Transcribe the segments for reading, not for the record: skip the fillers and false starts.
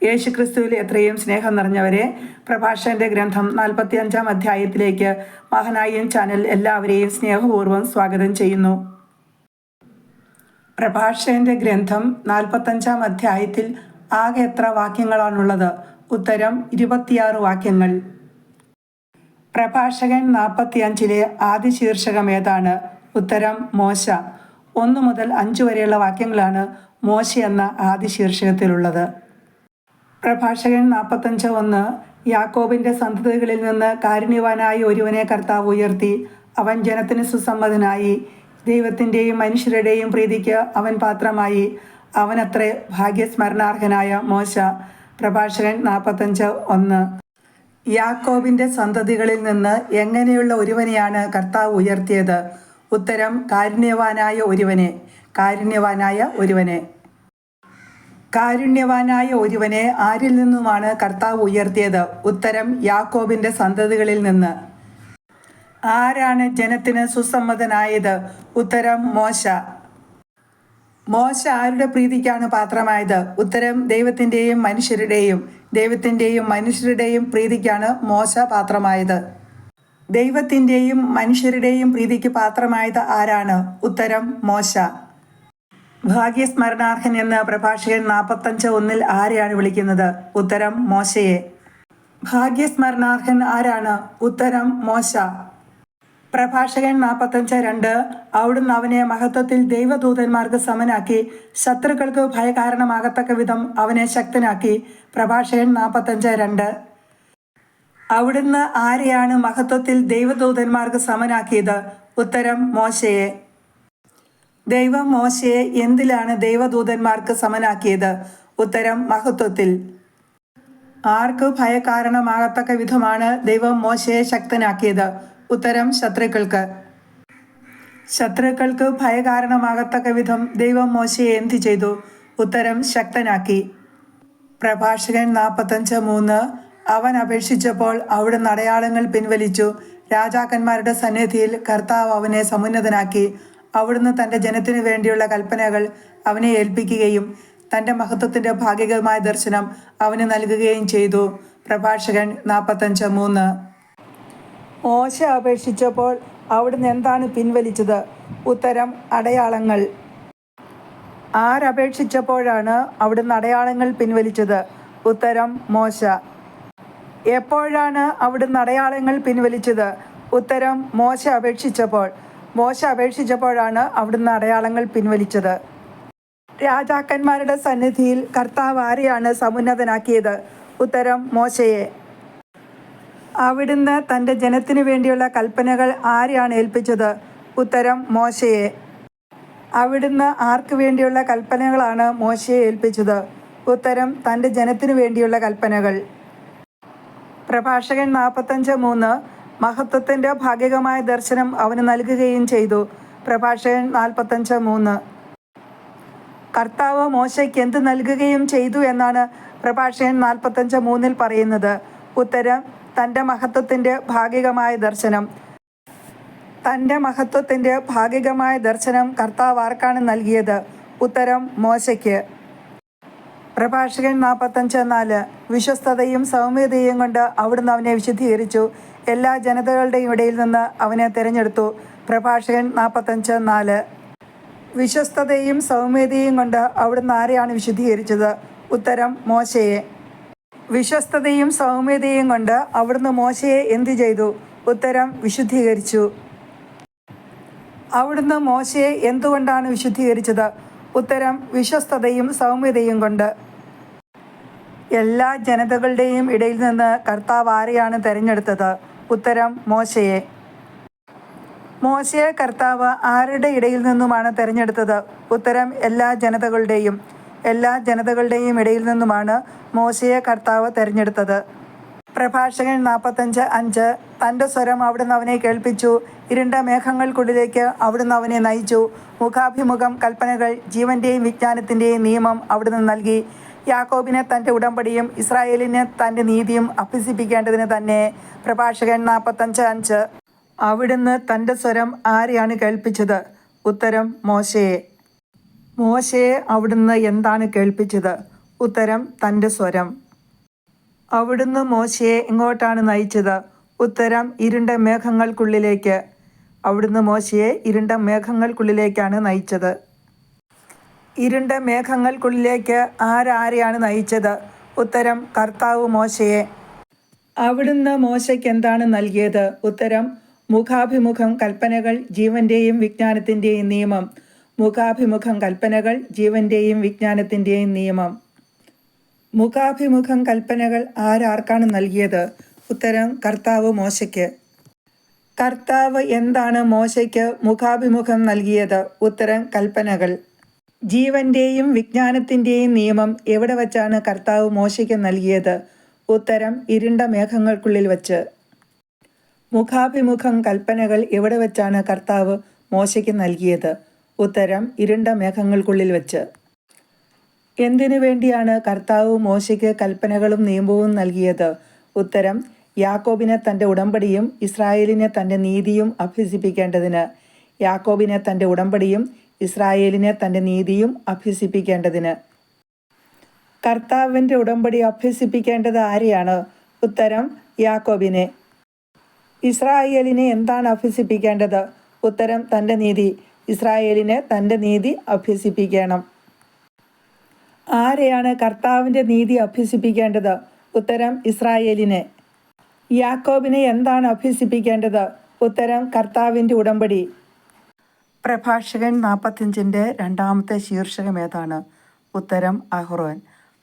യേശുക്രിസ്തുവിൽ എത്രയും സ്നേഹം നിറഞ്ഞവരെ, പ്രഭാഷകന്റെ ഗ്രന്ഥം 45-ാം അധ്യായത്തിലേക്ക് മഹാനായൻ ചാനൽ എല്ലാവരെയും സ്നേഹപൂർവ്വം സ്വാഗതം ചെയ്യുന്നു. പ്രഭാഷകന്റെ ഗ്രന്ഥം 45-ാം അധ്യായത്തിൽ ആകെ എത്ര വാക്യങ്ങളാണുള്ളത്? ഉത്തരം 26 വാക്യങ്ങൾ. പ്രഭാഷകൻ 45-ലെ ആദ്യ ശീർഷകം ഏതാണ്? ഉത്തരം മോശ. 1 മുതൽ 5 വരെയുള്ള വാക്യങ്ങളാണ് മോശ എന്ന ആദ്യ ശീർഷകത്തിലുള്ളത്. പ്രഭാഷകൻ 45:1 യാക്കോബിന്റെ സന്തതികളിൽ നിന്ന് കാരുണ്യവാനായ ഒരുവനെ കർത്താവ് ഉയർത്തി. അവൻ ജനത്തിന് സുസമ്മതനായി. ദൈവത്തിൻ്റെയും മനുഷ്യരുടെയും പ്രീതിക്ക് അവൻ പാത്രമായി. അവനത്രേ ഭാഗ്യസ്മരണാർഹനായ മോശ. പ്രഭാഷകൻ 45:1. യാക്കോബിന്റെ സന്തതികളിൽ നിന്ന് എങ്ങനെയുള്ള ഒരുവനെയാണ് കർത്താവ് ഉയർത്തിയത്? ഉത്തരം കാരുണ്യവാനായ ഒരുവനെ. കാരുണ്യവാനായ ഒരുവനെ ആരിൽ നിന്നുമാണ് കർത്താവ് ഉയർത്തിയത്? ഉത്തരം യാക്കോബിന്റെ സന്തതികളിൽ നിന്ന്. ആരാണ് ജനത്തിന് സുസമ്മതനായത്? ഉത്തരം മോശ. മോശ ആരുടെ പ്രീതിക്കാണ് പാത്രമായത്? ഉത്തരം ദൈവത്തിൻ്റെയും മനുഷ്യരുടെയും പ്രീതിക്കാണ് മോശ പാത്രമായത്. ദൈവത്തിൻ്റെയും മനുഷ്യരുടെയും പ്രീതിക്ക് പാത്രമായത് ആരാണ്? ഉത്തരം മോശ. ഭാഗ്യസ്മരണാർഹൻ എന്ന് പ്രഭാഷകൻ 45:1 ആരെയാണ് വിളിക്കുന്നത്? ഉത്തരം മോശയെ. ഭാഗ്യസ്മരണാർഹൻ ആരാണ്? ഉത്തരം മോശ. പ്രഭാഷകൻ 45:2 അവിടുന്ന് അവനെ മഹത്വത്തിൽ ദൈവദൂതന്മാർക്ക് സമനാക്കി, ശത്രുക്കൾക്ക് ഭയകാരണമാകത്തക്ക വിധം അവനെ ശക്തനാക്കി. പ്രഭാഷകൻ 45:2 അവിടുന്ന് ആരെയാണ് മഹത്വത്തിൽ ദൈവദൂതന്മാർക്ക് സമനാക്കിയത്? ഉത്തരം മോശയെ. ദൈവം മോശയെ എന്തിലാണ് ദൈവദൂതന്മാർക്ക് സമനാക്കിയത്? ഉത്തരം മഹത്വത്തിൽ. ആർക്ക് ഭയകാരണമാകത്തക്ക വിധമാണ് ദൈവം മോശയെ ശക്തനാക്കിയത്? ഉത്തരം ശത്രുക്കൾക്ക്. ശത്രുക്കൾക്ക് ഭയകാരണമാകത്തക്ക വിധം ദൈവം മോശയെ എന്തു ചെയ്തു? ഉത്തരം ശക്തനാക്കി. പ്രഭാഷകൻ 45:3 അവൻ അപേക്ഷിച്ചപ്പോൾ അവിടുന്ന് അടയാളങ്ങൾ പിൻവലിച്ചു. രാജാക്കന്മാരുടെ സന്നിധിയിൽ കർത്താവ് അവനെ സമുന്നതനാക്കി. അവിടുന്ന് തൻ്റെ ജനത്തിനു വേണ്ടിയുള്ള കൽപ്പനകൾ അവനെ ഏൽപ്പിക്കുകയും തൻ്റെ മഹത്വത്തിൻ്റെ ഭാഗികമായ ദർശനം അവന് നൽകുകയും ചെയ്തു. പ്രഭാഷകൻ 45:3 മോശ അപേക്ഷിച്ചപ്പോൾ അവിടുന്ന് എന്താണ് പിൻവലിച്ചത്? ഉത്തരം അടയാളങ്ങൾ. ആരപേക്ഷിച്ചപ്പോഴാണ് അവിടുന്ന് അടയാളങ്ങൾ പിൻവലിച്ചത്? ഉത്തരം മോശ. എപ്പോഴാണ് അവിടുന്ന് അടയാളങ്ങൾ പിൻവലിച്ചത്? ഉത്തരം മോശ അപേക്ഷിച്ചപ്പോഴാണ് അവിടുന്ന് അടയാളങ്ങൾ പിൻവലിച്ചത്. രാജാക്കന്മാരുടെ സന്നിധിയിൽ കർത്താവ് ആരെയാണ് സമുന്നതനാക്കിയത്? ഉത്തരം മോശയെ. അവിടുന്ന് തൻ്റെ ജനത്തിനു വേണ്ടിയുള്ള കൽപ്പനകൾ ആരെയാണ് ഏൽപ്പിച്ചത്? ഉത്തരം മോശയെ. അവിടുന്ന് ആർക്ക് വേണ്ടിയുള്ള കൽപ്പനകളാണ് മോശയെ ഏൽപ്പിച്ചത്? ഉത്തരം തൻ്റെ ജനത്തിനു വേണ്ടിയുള്ള കൽപ്പനകൾ. പ്രഭാഷകൻ 45:3 മഹത്വത്തിൻ്റെ ഭാഗികമായ ദർശനം അവന് നൽകുകയും ചെയ്തു. പ്രഭാഷകൻ 45:3 കർത്താവ് മോശയ്ക്ക് എന്ത് നൽകുകയും ചെയ്തു എന്നാണ് പ്രഭാഷകൻ 45:3 പറയുന്നത്? ഉത്തരം തൻ്റെ മഹത്വത്തിൻ്റെ ഭാഗികമായ ദർശനം. തൻ്റെ മഹത്വത്തിൻ്റെ ഭാഗികമായ ദർശനം കർത്താവ് ആർക്കാണ് നൽകിയത്? ഉത്തരം മോശയ്ക്ക്. പ്രഭാഷകൻ 45:4 വിശ്വസ്തതയും സൗമ്യതയും കൊണ്ട് അവിടുന്ന് അവനെ വിശുദ്ധീകരിച്ചു. എല്ലാ ജനതകളുടെയും ഇടയിൽ നിന്ന് അവനെ തിരഞ്ഞെടുത്തു. പ്രഭാഷകൻ 45:4 വിശ്വസ്തതയും സൗമ്യതയും കൊണ്ട് അവിടുന്ന് ആരെയാണ് വിശുദ്ധീകരിച്ചത്? ഉത്തരം മോശയെ. വിശ്വസ്തതയും സൗമ്യതയും കൊണ്ട് അവിടുന്ന് മോശയെ എന്തു ചെയ്തു? ഉത്തരം വിശുദ്ധീകരിച്ചു. അവിടുന്ന് മോശയെ എന്തുകൊണ്ടാണ് വിശുദ്ധീകരിച്ചത്? ഉത്തരം വിശ്വസ്തതയും സൗമ്യതയും കൊണ്ട്. എല്ലാ ജനതകളുടെയും ഇടയിൽ നിന്ന് കർത്താവ് ആരെയാണ് തിരഞ്ഞെടുത്തത്? ഉത്തരം മോശയെ. മോശയെ കർത്താവ് ആരുടെ ഇടയിൽ നിന്നുമാണ് തിരഞ്ഞെടുത്തത്? ഉത്തരം എല്ലാ ജനതകളുടെയും ഇടയിൽ നിന്നുമാണ് മോശയെ കർത്താവ് തിരഞ്ഞെടുത്തത്. പ്രഭാഷകൻ 45:5 തൻ്റെ സ്വരം അവിടുന്ന് അവനെ കേൾപ്പിച്ചു. ഇരുണ്ട മേഘങ്ങൾക്കുള്ളിലേക്ക് അവിടുന്ന് അവനെ നയിച്ചു. മുഖാഭിമുഖം കൽപ്പനകൾ, ജീവൻ്റെയും വിജ്ഞാനത്തിൻ്റെയും നിയമം അവിടുന്ന് നൽകി. യാക്കോബിനെ തൻ്റെ ഉടമ്പടിയും ഇസ്രായേലിനെ തൻ്റെ നീതിയും അഭ്യസിപ്പിക്കേണ്ടതിന് തന്നെ. പ്രഭാഷകൻ 45:5 അവിടുന്ന് തൻ്റെ സ്വരം ആരെയാണ് കേൾപ്പിച്ചത്? ഉത്തരം മോശയെ. മോശയെ അവിടുന്ന് എന്താണ് കേൾപ്പിച്ചത്? ഉത്തരം തൻ്റെ സ്വരം. അവിടുന്ന് മോശയെ എങ്ങോട്ടാണ് നയിച്ചത്? ഉത്തരം ഇരുണ്ട മേഘങ്ങൾക്കുള്ളിലേക്ക്. അവിടുന്ന് മോശയെ ഇരുണ്ട മേഘങ്ങൾക്കുള്ളിലേക്കാണ് നയിച്ചത്. ഇരുണ്ട മേഘങ്ങൾക്കുള്ളിലേക്ക് ആരെയാണ് നയിച്ചത്? ഉത്തരം കർത്താവ് മോശയെ. അവിടുന്ന് മോശയ്ക്ക് എന്താണ് നൽകിയത്? ഉത്തരം മുഖാഭിമുഖം കൽപ്പനകൾ, ജീവന്റെയും വിജ്ഞാനത്തിൻ്റെയും നിയമം. മുഖാഭിമുഖം കൽപ്പനകൾ, ജീവന്റെയും വിജ്ഞാനത്തിൻ്റെയും നിയമം. മുഖാഭിമുഖം കൽപ്പനകൾ ആർക്കാണ് നൽകിയത്? ഉത്തരം കർത്താവ് മോശയ്ക്ക്. കർത്താവ് എന്താണ് മോശയ്ക്ക് മുഖാഭിമുഖം നൽകിയത്? ഉത്തരം കൽപ്പനകൾ. ജീവന്റെയും വിജ്ഞാനത്തിൻ്റെയും നിയമം എവിടെ വച്ചാണ് കർത്താവ് മോശയ്ക്ക് നൽകിയത്? ഉത്തരം ഇരുണ്ട മേഘങ്ങൾക്കുള്ളിൽ വച്ച്. മുഖാഭിമുഖം കൽപ്പനകൾ എവിടെ വച്ചാണ് കർത്താവ് മോശയ്ക്ക് നൽകിയത്? ഉത്തരം ഇരുണ്ട മേഘങ്ങൾക്കുള്ളിൽ വച്ച്. എന്തിനു വേണ്ടിയാണ് കർത്താവ് മോശയ്ക്ക് കൽപ്പനകളും നിയമവും നൽകിയത്? ഉത്തരം യാക്കോബിനെ തൻ്റെ ഉടമ്പടിയും ഇസ്രായേലിനെ തൻ്റെ നീതിയും അഭ്യസിപ്പിക്കേണ്ടതിന്. യാക്കോബിനെ തൻ്റെ ഉടമ്പടിയും ഇസ്രായേലിനെ തൻ്റെ നീതിയും അഭ്യസിപ്പിക്കേണ്ടതിന്. കർത്താവിൻ്റെ ഉടമ്പടി അഭ്യസിപ്പിക്കേണ്ടത് ആരെയാണ്? ഉത്തരം യാക്കോബിനെ. ഇസ്രായേലിനെ എന്താണ് അഭ്യസിപ്പിക്കേണ്ടത്? ഉത്തരം തൻ്റെ നീതി. ഇസ്രായേലിനെ തൻ്റെ നീതി അഭ്യസിപ്പിക്കണം. ആരെയാണ് കർത്താവിൻ്റെ നീതി അഭ്യസിപ്പിക്കേണ്ടത്? ഉത്തരം ഇസ്രായേലിനെ. യാക്കോബിനെ എന്താണ് അഭ്യസിപ്പിക്കേണ്ടത്? ഉത്തരം കർത്താവിൻ്റെ ഉടമ്പടി. പ്രഭാഷകൻ 45 രണ്ടാമത്തെ ശീർഷകം ഏതാണ്? ഉത്തരം അഹ്റോൻ.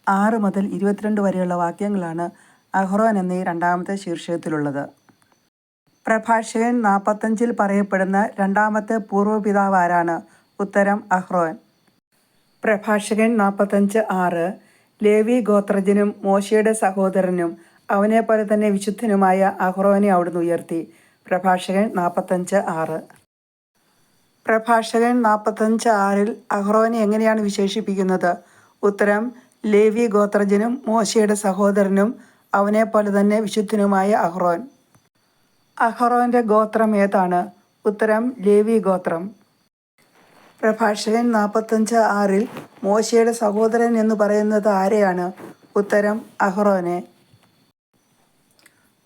6 മുതൽ 22 വരെയുള്ള വാക്യങ്ങളാണ് അഹ്റോൻ എന്ന ഈ രണ്ടാമത്തെ ശീർഷകത്തിലുള്ളത്. പ്രഭാഷകൻ 45 പറയപ്പെടുന്ന രണ്ടാമത്തെ പൂർവ്വപിതാവ് ആരാണ്? ഉത്തരം അഹ്റോൻ. പ്രഭാഷകൻ 45:6 ലേവി ഗോത്രജനും മോശയുടെ സഹോദരനും അവനെപ്പോലെ തന്നെ വിശുദ്ധനുമായ അഹ്റോനെ അവിടുന്ന് ഉയർത്തി. പ്രഭാഷകൻ 45:6. പ്രഭാഷകൻ 45:6 അഹ്റോനെ എങ്ങനെയാണ് വിശേഷിപ്പിക്കുന്നത്? ഉത്തരം ലേവി ഗോത്രജനും മോശയുടെ സഹോദരനും അവനെപ്പോലെ തന്നെ വിശുദ്ധനുമായ അഹ്റോൻ. അഹ്റോൻ്റെ ഗോത്രം ഏതാണ്? ഉത്തരം ലേവി ഗോത്രം. പ്രഭാഷകൻ 45:6 മോശയുടെ സഹോദരൻ എന്ന് പറയുന്നത് ആരെയാണ്? ഉത്തരം അഹ്റോനെ.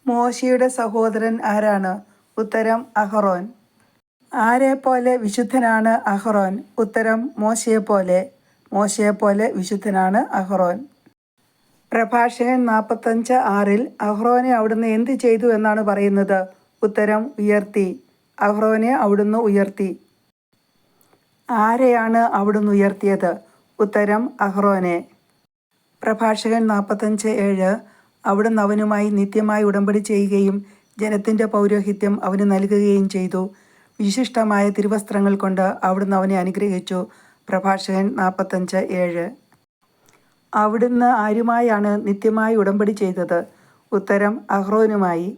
മോശയുടെ സഹോദരൻ ആരാണ്? ഉത്തരം അഹ്റോൻ. ആരെപ്പോലെ വിശുദ്ധനാണ് അഹ്റോൻ? ഉത്തരം മോശയെപ്പോലെ. മോശയെപ്പോലെ വിശുദ്ധനാണ് അഹ്റോൻ. പ്രഭാഷകൻ 45:6 അഹ്റോനെ അവിടുന്ന് എന്ത് ചെയ്തു എന്നാണ് പറയുന്നത്? ഉത്തരം ഉയർത്തി. അഹ്റോനെ അവിടുന്ന് ഉയർത്തി. ആരെയാണ് അവിടുന്ന് ഉയർത്തിയത്? ഉത്തരം അഹ്റോനെ. പ്രഭാഷകൻ 45:7 അവിടുന്ന് അവനുമായി നിത്യമായി ഉടമ്പടി ചെയ്യുകയും ജനത്തിൻ്റെ പൗരോഹിത്യം അവന് നൽകുകയും ചെയ്തു. വിശിഷ്ടമായ തിരുവസ്ത്രങ്ങൾ കൊണ്ട് അവിടുന്ന് അവനെ അനുഗ്രഹിച്ചു. പ്രഭാഷകൻ 45:7. അവിടുന്ന് ആരുമായാണ് നിത്യമായി ഉടമ്പടി ചെയ്തത്? ഉത്തരം അഹ്റോനുമായി.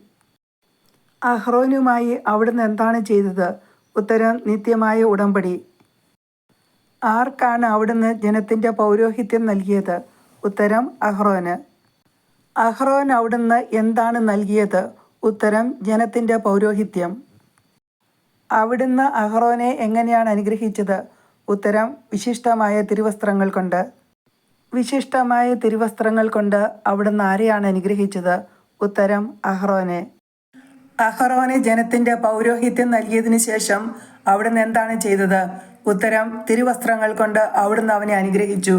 അഹ്റോനുമായി അവിടുന്ന് എന്താണ് ചെയ്തത്? ഉത്തരം നിത്യമായ ഉടമ്പടി. ആർക്കാണ് അവിടുന്ന് ജനത്തിൻ്റെ പൗരോഹിത്യം നൽകിയത്? ഉത്തരം അഹ്റോന്. അഹ്റോൻ അവിടുന്ന് എന്താണ് നൽകിയത്? ഉത്തരം ജനത്തിൻ്റെ പൗരോഹിത്യം. അവിടുന്ന് അഹ്റോനെ എങ്ങനെയാണ് അനുഗ്രഹിച്ചത്? ഉത്തരം വിശിഷ്ടമായ തിരുവസ്ത്രങ്ങൾ കൊണ്ട്. വിശിഷ്ടമായ തിരുവസ്ത്രങ്ങൾ കൊണ്ട് അവിടുന്ന് ആരെയാണ് അനുഗ്രഹിച്ചത്? ഉത്തരം അഹ്റോനെ. അഹ്റോനെ ജനത്തിൻ്റെ പൗരോഹിത്യം നൽകിയതിനു ശേഷം അവിടുന്ന് എന്താണ് ചെയ്തത്? ഉത്തരം തിരുവസ്ത്രങ്ങൾ കൊണ്ട് അവിടുന്ന് അവനെ അനുഗ്രഹിച്ചു.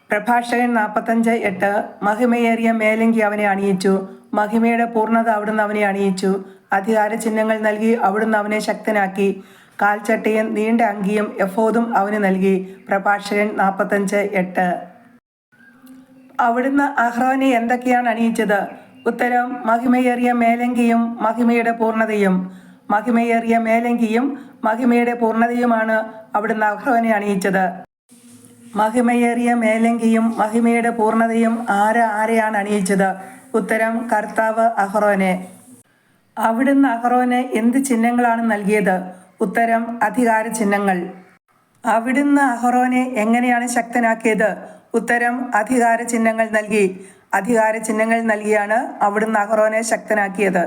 പ്രഭാഷകൻ 45:8 മഹിമയേറിയ മേലങ്കി അവനെ അണിയിച്ചു. മഹിമയുടെ പൂർണ്ണത അവിടുന്ന് അവനെ അണിയിച്ചു. അധികാര ചിഹ്നങ്ങൾ നൽകി അവിടുന്ന് അവനെ ശക്തനാക്കി. കാൽച്ചട്ടയും നീണ്ട അങ്കിയും എഫോദും അവന് നൽകി. പ്രഭാഷകൻ 45:8. അവിടുന്ന് അഹ്റോനെ എന്തൊക്കെയാണ് അണിയിച്ചത്? ഉത്തരം മഹിമയേറിയ മേലങ്കിയും മഹിമയുടെ പൂർണ്ണതയും. മഹിമയേറിയ മേലങ്കിയും മഹിമയുടെ പൂർണ്ണതയുമാണ് അവിടുന്ന് അഹ്റോനെ അണിയിച്ചത്. മഹിമയേറിയ മേലങ്കിയും മഹിമയുടെ പൂർണ്ണതയും ആരെയാണ് അണിയിച്ചത്? ഉത്തരം കർത്താവ് അഹ്റോനെ. അവിടുന്ന് അഹ്റോന് എന്ത് ചിഹ്നങ്ങളാണ് നൽകിയത്? ഉത്തരം അധികാര ചിഹ്നങ്ങൾ. അവിടുന്ന് അഹ്റോനെ എങ്ങനെയാണ് ശക്തനാക്കിയത്? ഉത്തരം അധികാര ചിഹ്നങ്ങൾ നൽകി. അധികാര ചിഹ്നങ്ങൾ നൽകിയാണ് അവിടുന്ന് അഹ്റോനെ ശക്തനാക്കിയത്.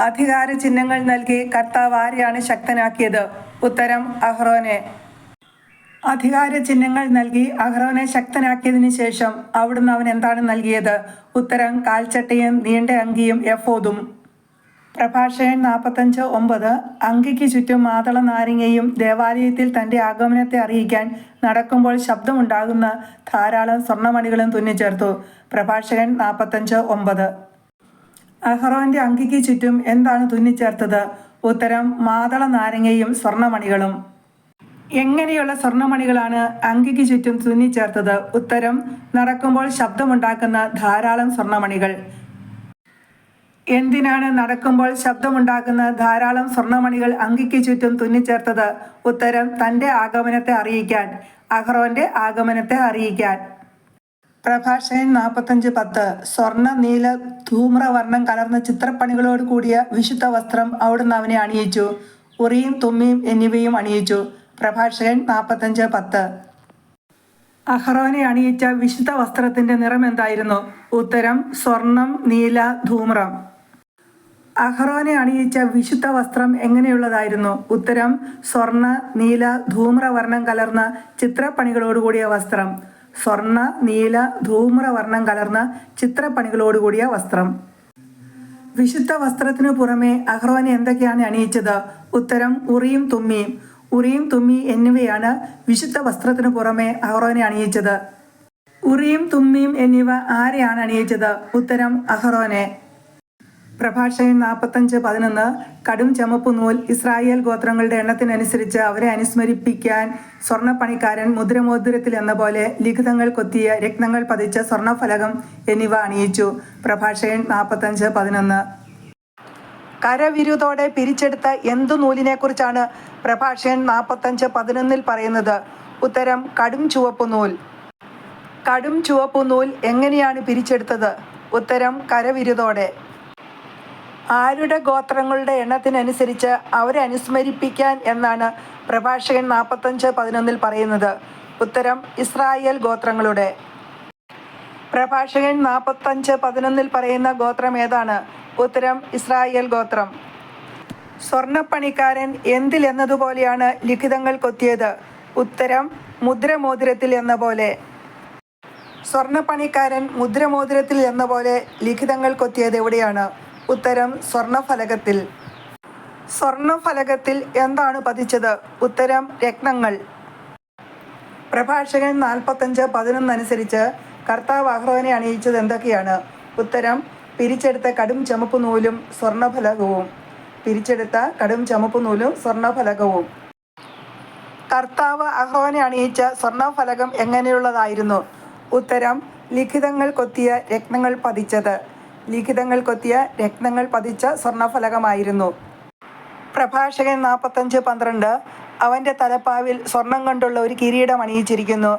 അധികാര ചിഹ്നങ്ങൾ നൽകി കർത്താവ് ആരെയാണ് ശക്തനാക്കിയത്? ഉത്തരം അഹ്റോനെ. അധികാര ചിഹ്നങ്ങൾ നൽകി അഹ്റോനെ ശക്തനാക്കിയതിനു ശേഷം അവിടുന്ന് അവൻ എന്താണ് നൽകിയത്? ഉത്തരം: കാൽച്ചട്ടയും നീണ്ട അങ്കിയും എഫോദും. പ്രഭാഷകൻ 45:9 അങ്കിക്ക് ചുറ്റും മാതള നാരിങ്ങയും ദേവാലയത്തിൽ തൻ്റെ ആഗമനത്തെ അറിയിക്കാൻ നടക്കുമ്പോൾ ശബ്ദമുണ്ടാകുന്ന ധാരാളം സ്വർണ്ണമണികളും തുന്നിച്ചേർത്തു. പ്രഭാഷകൻ 45:9 അഹ്റോന്റെ അങ്കിക്ക് ചുറ്റും എന്താണ് തുന്നിച്ചേർത്തത്? ഉത്തരം: മാതള നാരങ്ങയും സ്വർണ്ണമണികളും. എങ്ങനെയുള്ള സ്വർണ്ണമണികളാണ് അങ്കിക്ക് ചുറ്റും തുന്നിച്ചേർത്തത്? ഉത്തരം: നടക്കുമ്പോൾ ശബ്ദമുണ്ടാക്കുന്ന ധാരാളം സ്വർണ്ണമണികൾ. എന്തിനാണ് നടക്കുമ്പോൾ ശബ്ദമുണ്ടാക്കുന്ന ധാരാളം സ്വർണ്ണമണികൾ അങ്കിക്ക് ചുറ്റും തുന്നിച്ചേർത്തത്? ഉത്തരം: തൻ്റെ ആഗമനത്തെ അറിയിക്കാൻ, അഹ്റോന്റെ ആഗമനത്തെ അറിയിക്കാൻ. പ്രഭാഷകൻ 45:10 സ്വർണ്ണ നീല ധൂമ്രവർണ്ണം കലർന്ന ചിത്രപ്പണികളോട് കൂടിയ വിശുദ്ധ വസ്ത്രം അവിടുന്ന് അവനെ അണിയിച്ചു. ഉറിയും തുമ്മിയും എന്നിവയും അണിയിച്ചു. പ്രഭാഷകൻ 45:10 അഹ്റോനെ അണിയിച്ച വിശുദ്ധ വസ്ത്രത്തിന്റെ നിറം എന്തായിരുന്നു? ഉത്തരം: സ്വർണം, നീല, ധൂമ്രം. അഹ്റോനെ അണിയിച്ച വിശുദ്ധ വസ്ത്രം എങ്ങനെയുള്ളതായിരുന്നു? ഉത്തരം: സ്വർണ്ണ, നീല, ധൂമ്രവർണ്ണം കലർന്ന ചിത്രപ്പണികളോടുകൂടിയ വസ്ത്രം. സ്വർണ്ണ, നീല, ധൂമ്രവർണ്ണം കലർന്ന ചിത്രപ്പണികളോടുകൂടിയ വസ്ത്രം. വിശുദ്ധ വസ്ത്രത്തിനു പുറമെ അഹ്റോനെ എന്തൊക്കെയാണ് അണിയിച്ചത്? ഉത്തരം: ഉറിയും തുമ്മിയും. ഉറിയും തുമ്മി എന്നിവയാണ് വിശുദ്ധ വസ്ത്രത്തിനു പുറമെ അഹ്റോനെ അണിയിച്ചത്. ഉറിയും തുമ്മിയും എന്നിവ ആരെയാണ് അണിയിച്ചത്? ഉത്തരം: അഹ്റോനെ. പ്രഭാഷകൻ 45:11 കടും ചുമപ്പു നൂൽ, ഇസ്രായേൽ ഗോത്രങ്ങളുടെ എണ്ണത്തിനനുസരിച്ച് അവരെ അനുസ്മരിപ്പിക്കാൻ സ്വർണ്ണപ്പണിക്കാരൻ മുദ്രമോതിരത്തിൽ എന്ന പോലെ ലിഖിതങ്ങൾ കൊത്തിയ രത്നങ്ങൾ പതിച്ച സ്വർണ്ണഫലകം എന്നിവ അണിയിച്ചു. പ്രഭാഷകൻ 45:11 കരവിരുതോടെ പിരിച്ചെടുത്ത എന്തു നൂലിനെക്കുറിച്ചാണ് പ്രഭാഷകൻ 45:11 പറയുന്നത്? ഉത്തരം: കടും ചുവപ്പു നൂൽ. കടും ചുവപ്പു നൂൽ എങ്ങനെയാണ് പിരിച്ചെടുത്തത്? ഉത്തരം: കരവിരുതോടെ. ആരുടെ ഗോത്രങ്ങളുടെ എണ്ണത്തിനനുസരിച്ച് അവരെ അനുസ്മരിപ്പിക്കാൻ എന്നാണ് പ്രഭാഷകൻ 45:11 പറയുന്നത്? ഉത്തരം: ഇസ്രായേൽ ഗോത്രങ്ങളുടെ. പ്രഭാഷകൻ 45:11 പറയുന്ന ഗോത്രം ഏതാണ്? ഉത്തരം: ഇസ്രായേൽ ഗോത്രം. സ്വർണ്ണപ്പണിക്കാരൻ എന്തിൽ എന്നതുപോലെയാണ് ലിഖിതങ്ങൾ കൊത്തിയത്? ഉത്തരം: മുദ്രമോതിരത്തിൽ എന്ന പോലെ. സ്വർണ്ണപ്പണിക്കാരൻ മുദ്രമോതിരത്തിൽ എന്ന പോലെ ലിഖിതങ്ങൾ കൊത്തിയത് എവിടെയാണ്? ഉത്തരം: സ്വർണ്ണഫലകത്തിൽ. സ്വർണ്ണഫലകത്തിൽ എന്താണ് പതിച്ചത്? ഉത്തരം: രത്നങ്ങൾ. പ്രഭാഷകൻ 45:11 അനുസരിച്ച് കർത്താവ് അഹ്റോനെ അണിയിച്ചത് എന്തൊക്കെയാണ്? ഉത്തരം: പിരിച്ചെടുത്ത കടും ചുമപ്പു നൂലും സ്വർണ്ണഫലകവും. പിരിച്ചെടുത്ത കടും ചുമപ്പു നൂലും സ്വർണ്ണഫലകവും. കർത്താവ് അഹ്റോനെ അണിയിച്ച സ്വർണ്ണഫലകം എങ്ങനെയുള്ളതായിരുന്നു? ഉത്തരം: ലിഖിതങ്ങൾ കൊത്തിയ രത്നങ്ങൾ പതിച്ചത്. ലിഖിതങ്ങൾ കൊത്തിയ രത്നങ്ങൾ പതിച്ച സ്വർണ്ണഫലകമായിരുന്നു. പ്രഭാഷകൻ 45:12 അവൻ്റെ തലപ്പാവിൽ സ്വർണം കൊണ്ടുള്ള ഒരു കിരീടം അണിയിച്ചിരിക്കുന്നു.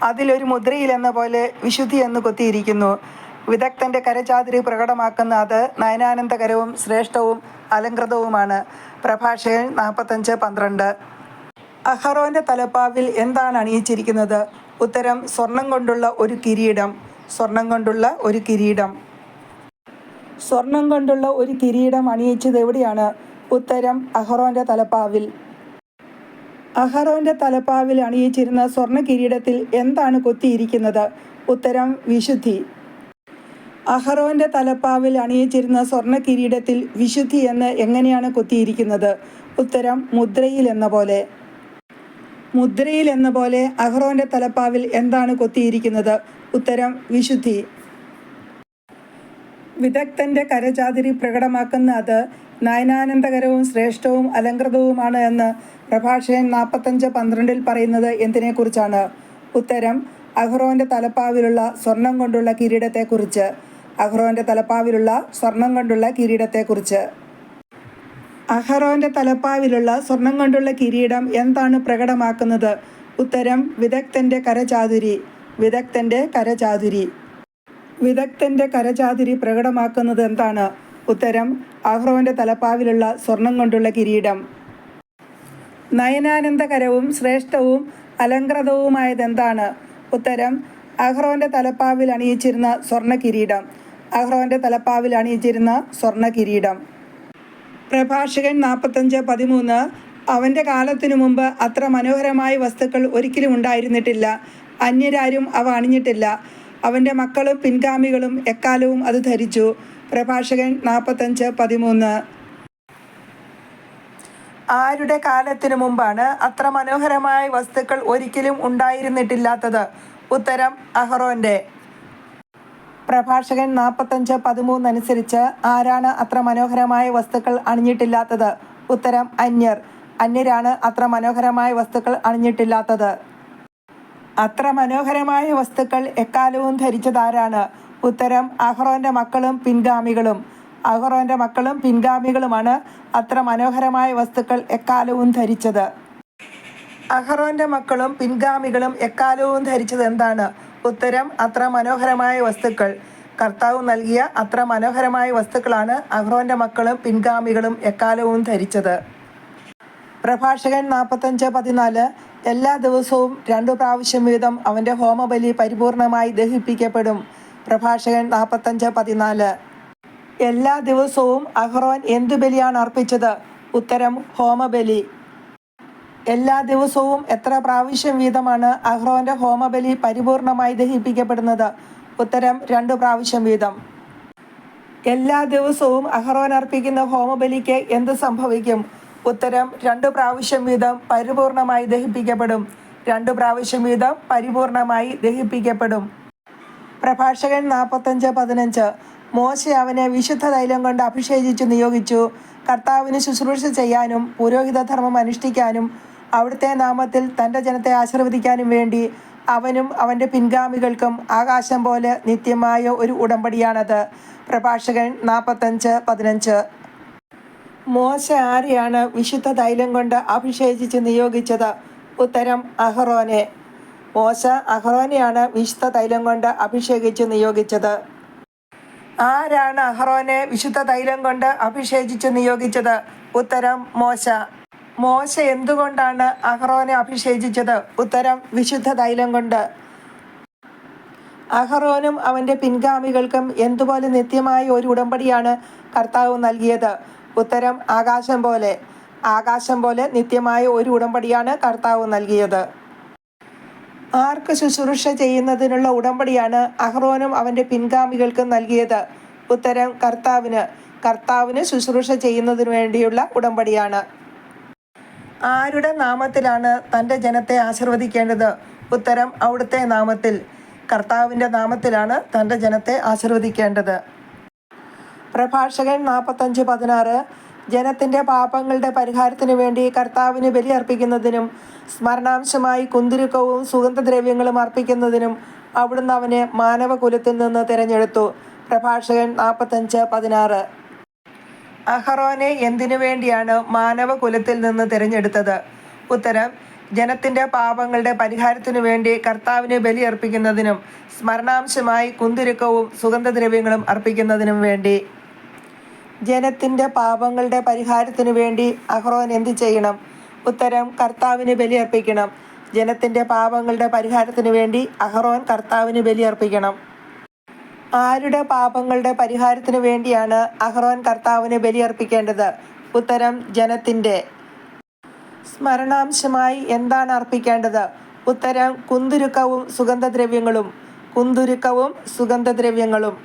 അതിലൊരു മുദ്രയിൽ എന്ന പോലെ വിശുദ്ധി എന്ന് കൊത്തിയിരിക്കുന്നു. വിദഗ്ധൻ്റെ കരചാതുരി പ്രകടമാക്കുന്ന അത് നയനാനന്ദകരവും ശ്രേഷ്ഠവും അലങ്കൃതവുമാണ്. പ്രഭാഷകൻ 45:12 അഹ്റോന്റെ തലപ്പാവിൽ എന്താണ് അണിയിച്ചിരിക്കുന്നത്? ഉത്തരം: സ്വർണം കൊണ്ടുള്ള ഒരു കിരീടം. സ്വർണം കൊണ്ടുള്ള ഒരു കിരീടം. സ്വർണം കൊണ്ടുള്ള ഒരു കിരീടം അണിയിച്ചത് എവിടെയാണ്? ഉത്തരം: അഹ്റോന്റെ തലപ്പാവിൽ. അഹ്റോന്റെ തലപ്പാവിൽ അണിയിച്ചിരുന്ന സ്വർണ്ണ കിരീടത്തിൽ എന്താണ് കൊത്തിയിരിക്കുന്നത്? ഉത്തരം: വിശുദ്ധി. അഹ്റോന്റെ തലപ്പാവിൽ അണിയിച്ചിരുന്ന സ്വർണ്ണ കിരീടത്തിൽ വിശുദ്ധി എന്ന് എങ്ങനെയാണ് കൊത്തിയിരിക്കുന്നത്? ഉത്തരം: മുദ്രയിൽ എന്ന പോലെ. മുദ്രയിൽ എന്ന പോലെ അഹ്റോന്റെ തലപ്പാവിൽ എന്താണ് കൊത്തിയിരിക്കുന്നത്? ഉത്തരം: വിശുദ്ധി. വിദഗ്ധൻ്റെ കരചാതുരി പ്രകടമാക്കുന്ന അത് നയനാനന്ദകരവും ശ്രേഷ്ഠവും അലങ്കൃതവുമാണ് എന്ന് പ്രഭാഷകൻ 45:12 പറയുന്നത് എന്തിനെക്കുറിച്ചാണ്? ഉത്തരം: അഹ്റോന്റെ തലപ്പാവിലുള്ള സ്വർണം കൊണ്ടുള്ള കിരീടത്തെക്കുറിച്ച്. അഹ്റോന്റെ തലപ്പാവിലുള്ള സ്വർണം കൊണ്ടുള്ള കിരീടത്തെക്കുറിച്ച്. അഹ്റോന്റെ തലപ്പാവിലുള്ള സ്വർണം കൊണ്ടുള്ള കിരീടം എന്താണ് പ്രകടമാക്കുന്നത്? ഉത്തരം: വിദഗ്ധൻ്റെ കരചാതുരി. വിദഗ്ധൻ്റെ കരചാതുരി. വിദഗ്ധൻ്റെ കരചാതുരി പ്രകടമാക്കുന്നത് എന്താണ്? ഉത്തരം: അഹ്റോന്റെ തലപ്പാവിലുള്ള സ്വർണം കൊണ്ടുള്ള കിരീടം. നയനാനന്ദകരവും ശ്രേഷ്ഠവും അലങ്കൃതവുമായതെന്താണ്? ഉത്തരം: അഹ്റോന്റെ തലപ്പാവിൽ അണിയിച്ചിരുന്ന സ്വർണ്ണ കിരീടം. അഹ്റോന്റെ തലപ്പാവിൽ അണിയിച്ചിരുന്ന സ്വർണ്ണ കിരീടം. പ്രഭാഷകൻ 45:13 അവൻ്റെ കാലത്തിനു മുമ്പ് അത്ര മനോഹരമായ വസ്തുക്കൾ ഒരിക്കലും ഉണ്ടായിരുന്നിട്ടില്ല. അന്യരാരും അവ അണിഞ്ഞിട്ടില്ല. അവൻ്റെ മക്കളും പിൻഗാമികളും എക്കാലവും അത് ധരിച്ചു. പ്രഭാഷകൻ 45:13. ആരുടെ കാലത്തിനു മുമ്പാണ് അത്ര മനോഹരമായ വസ്തുക്കൾ ഒരിക്കലും ഉണ്ടായിരുന്നിട്ടില്ലാത്തത്? ഉത്തരം അഹറോൻ്റെ. പ്രഭാഷകൻ 45:13 അനുസരിച്ച് ആരാണ് അത്ര മനോഹരമായ വസ്തുക്കൾ അണിഞ്ഞിട്ടില്ലാത്തത്? ഉത്തരം അന്യർ. അന്യരാണ് അത്ര മനോഹരമായ വസ്തുക്കൾ അണിഞ്ഞിട്ടില്ലാത്തത്. അത്ര മനോഹരമായ വസ്തുക്കൾ എക്കാലവും ധരിച്ചതാരാണ്? ഉത്തരം അഹറോൻ്റെ മക്കളും പിൻഗാമികളും. അഹറോൻ്റെ മക്കളും പിൻഗാമികളുമാണ് അത്ര മനോഹരമായ വസ്തുക്കൾ എക്കാലവും ധരിച്ചത്. അഹറോൻ്റെ മക്കളും പിൻഗാമികളും എക്കാലവും ധരിച്ചത് എന്താണ്? ഉത്തരം അത്ര മനോഹരമായ വസ്തുക്കൾ. കർത്താവ് നൽകിയ അത്ര മനോഹരമായ വസ്തുക്കളാണ് അഹറോൻ്റെ മക്കളും പിൻഗാമികളും എക്കാലവും ധരിച്ചത്. പ്രഭാഷകൻ 45:14. എല്ലാ ദിവസവും 2 പ്രാവശ്യം വീതം അവൻ്റെ ഹോമബലി പരിപൂർണമായി ദഹിപ്പിക്കപ്പെടും. പ്രഭാഷകൻ 45:14. എല്ലാ ദിവസവും അഹറോൻ എന്തു ബലിയാണ് അർപ്പിച്ചത്? ഉത്തരം ഹോമബലി. എല്ലാ ദിവസവും എത്ര പ്രാവശ്യം വീതമാണ് അഹ്റോൻ്റെ ഹോമബലി പരിപൂർണമായി ദഹിപ്പിക്കപ്പെടുന്നത്? ഉത്തരം 2 പ്രാവശ്യം വീതം. എല്ലാ ദിവസവും അഹ്റോൻ അർപ്പിക്കുന്ന ഹോമബലിക്ക് എന്ത് സംഭവിക്കും? ഉത്തരം 2 പ്രാവശ്യം വീതം പരിപൂർണമായി ദഹിപ്പിക്കപ്പെടും. 2 പ്രാവശ്യം വീതം പരിപൂർണമായി ദഹിപ്പിക്കപ്പെടും. പ്രഭാഷകൻ 45:15. മോശെ അവനെ വിശുദ്ധ തൈലം കൊണ്ട് അഭിഷേകിച്ചു നിയോഗിച്ചു. കർത്താവിന് ശുശ്രൂഷ ചെയ്യാനും പുരോഹിതധർമ്മം അനുഷ്ഠിക്കാനും അവിടുത്തെ നാമത്തിൽ തൻ്റെ ജനത്തെ ആശീർവദിക്കാനും വേണ്ടി അവനും അവൻ്റെ പിൻഗാമികൾക്കും ആകാശം പോലെ നിത്യമായ ഒരു ഉടമ്പടിയാണത്. പ്രഭാഷകൻ 45:15. മോശെ ആരെയാണ് വിശുദ്ധ തൈലം കൊണ്ട് അഭിഷേകിച്ച് നിയോഗിച്ചത്? ഉത്തരം അഹറോനെ. മോശ അഹറോനെയാണ് വിശുദ്ധ തൈലം കൊണ്ട് അഭിഷേകിച്ച് നിയോഗിച്ചത്. ആരാണ് അഹറോനെ വിശുദ്ധ തൈലം കൊണ്ട് അഭിഷേകിച്ച് നിയോഗിച്ചത്? ഉത്തരം മോശ. മോശ എന്തുകൊണ്ടാണ് അഹറോനെ അഭിഷേകിച്ചത്? ഉത്തരം വിശുദ്ധ തൈലം കൊണ്ട്. അഹറോനും അവൻ്റെ പിൻഗാമികൾക്കും എന്തുപോലെ നിത്യമായ ഒരു ഉടമ്പടിയാണ് കർത്താവ് നൽകിയത്? ഉത്തരം ആകാശം പോലെ. ആകാശം പോലെ നിത്യമായ ഒരു ഉടമ്പടിയാണ് കർത്താവ് നൽകിയത്. ആർക്ക് ശുശ്രൂഷ ചെയ്യുന്നതിനുള്ള ഉടമ്പടിയാണ് അഹ്റോനും അവൻ്റെ പിൻഗാമികൾക്കും നൽകിയത്? ഉത്തരം കർത്താവിന്. കർത്താവിന് ശുശ്രൂഷ ചെയ്യുന്നതിനു വേണ്ടിയുള്ള ഉടമ്പടിയാണ്. ആരുടെ നാമത്തിലാണ് തൻ്റെ ജനത്തെ ആശീർവദിക്കേണ്ടത്? ഉത്തരം അവിടുത്തെ നാമത്തിൽ. കർത്താവിൻ്റെ നാമത്തിലാണ് തൻ്റെ ജനത്തെ ആശീർവദിക്കേണ്ടത്. പ്രഭാഷകൻ 45:16. ജനത്തിൻ്റെ പാപങ്ങളുടെ പരിഹാരത്തിനു വേണ്ടി കർത്താവിന് ബലിയർപ്പിക്കുന്നതിനും സ്മരണാംശമായി കുന്തുരുക്കവും സുഗന്ധദ്രവ്യങ്ങളും അർപ്പിക്കുന്നതിനും അവിടുന്ന് അവനെ മാനവകുലത്തിൽ നിന്ന് തിരഞ്ഞെടുത്തു. പ്രഭാഷകൻ 45:16. അഹറോനെ എന്തിനു വേണ്ടിയാണ് മാനവകുലത്തിൽ നിന്ന് തിരഞ്ഞെടുത്തത്? ഉത്തരം ജനത്തിൻ്റെ പാപങ്ങളുടെ പരിഹാരത്തിനു വേണ്ടി കർത്താവിന് ബലിയർപ്പിക്കുന്നതിനും സ്മരണാംശമായി കുന്തുരുക്കവും സുഗന്ധദ്രവ്യങ്ങളും അർപ്പിക്കുന്നതിനും വേണ്ടി. ജനത്തിൻ്റെ പാപങ്ങളുടെ പരിഹാരത്തിനു വേണ്ടി അഹ്റോൻ എന്ത് ചെയ്യണം? ഉത്തരം കർത്താവിന് ബലിയർപ്പിക്കണം. ജനത്തിൻ്റെ പാപങ്ങളുടെ പരിഹാരത്തിനു വേണ്ടി അഹ്റോൻ കർത്താവിന് ബലിയർപ്പിക്കണം. ആരുടെ പാപങ്ങളുടെ പരിഹാരത്തിനു വേണ്ടിയാണ് അഹ്റോൻ കർത്താവിന് ബലിയർപ്പിക്കേണ്ടത്? ഉത്തരം ജനത്തിൻ്റെ. സ്മരണാംശമായി എന്താണ് അർപ്പിക്കേണ്ടത്? ഉത്തരം കുന്തുരുക്കവും സുഗന്ധദ്രവ്യങ്ങളും. കുന്തുരുക്കവും സുഗന്ധദ്രവ്യങ്ങളും.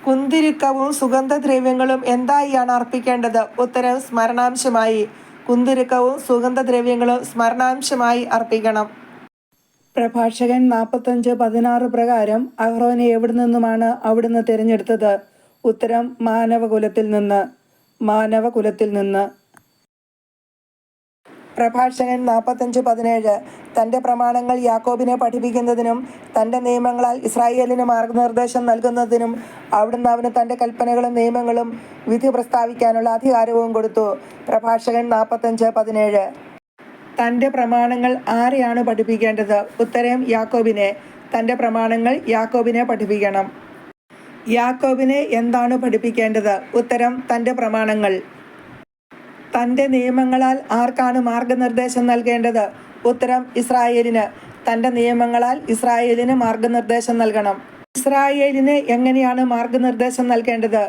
കുന്തിരുക്കവും സുഗന്ധദ്രവ്യങ്ങളും എന്തായാണ് അർപ്പിക്കേണ്ടത്? ഉത്തരം സ്മരണാംശമായി. കുന്തിരുക്കവും സുഗന്ധദ്രവ്യങ്ങളും സ്മരണാംശമായി അർപ്പിക്കണം. പ്രഭാഷകൻ 45:16 പ്രകാരം അഹ്റോനെ എവിടെ നിന്നുമാണ് അവിടുന്ന് തിരഞ്ഞെടുത്തത്? ഉത്തരം മാനവകുലത്തിൽ നിന്ന്. മാനവകുലത്തിൽ നിന്ന്. പ്രഭാഷകൻ 45:17. തൻ്റെ പ്രമാണങ്ങൾ യാക്കോബിനെ പഠിപ്പിക്കുന്നതിനും തൻ്റെ നിയമങ്ങളാൽ ഇസ്രായേലിന് മാർഗനിർദ്ദേശം നൽകുന്നതിനും അവിടുന്ന് അവന് തൻ്റെ കൽപ്പനകളും നിയമങ്ങളും വിധി പ്രസ്താവിക്കാനുള്ള അധികാരവും കൊടുത്തു. പ്രഭാഷകൻ 45:17. തൻ്റെ പ്രമാണങ്ങൾ ആരെയാണ് പഠിപ്പിക്കേണ്ടത്? ഉത്തരം യാക്കോബിനെ. തൻ്റെ പ്രമാണങ്ങൾ യാക്കോബിനെ പഠിപ്പിക്കണം. യാക്കോബിനെ എന്താണ് പഠിപ്പിക്കേണ്ടത്? ഉത്തരം തൻ്റെ പ്രമാണങ്ങൾ. തൻ്റെ നിയമങ്ങളാൽ ആർക്കാണ് മാർഗനിർദ്ദേശം നൽകേണ്ടത്? ഉത്തരം ഇസ്രായേലിന്. തൻ്റെ നിയമങ്ങളാൽ ഇസ്രായേലിന് മാർഗനിർദ്ദേശം നൽകണം. ഇസ്രായേലിന് എങ്ങനെയാണ് മാർഗനിർദ്ദേശം നൽകേണ്ടത്?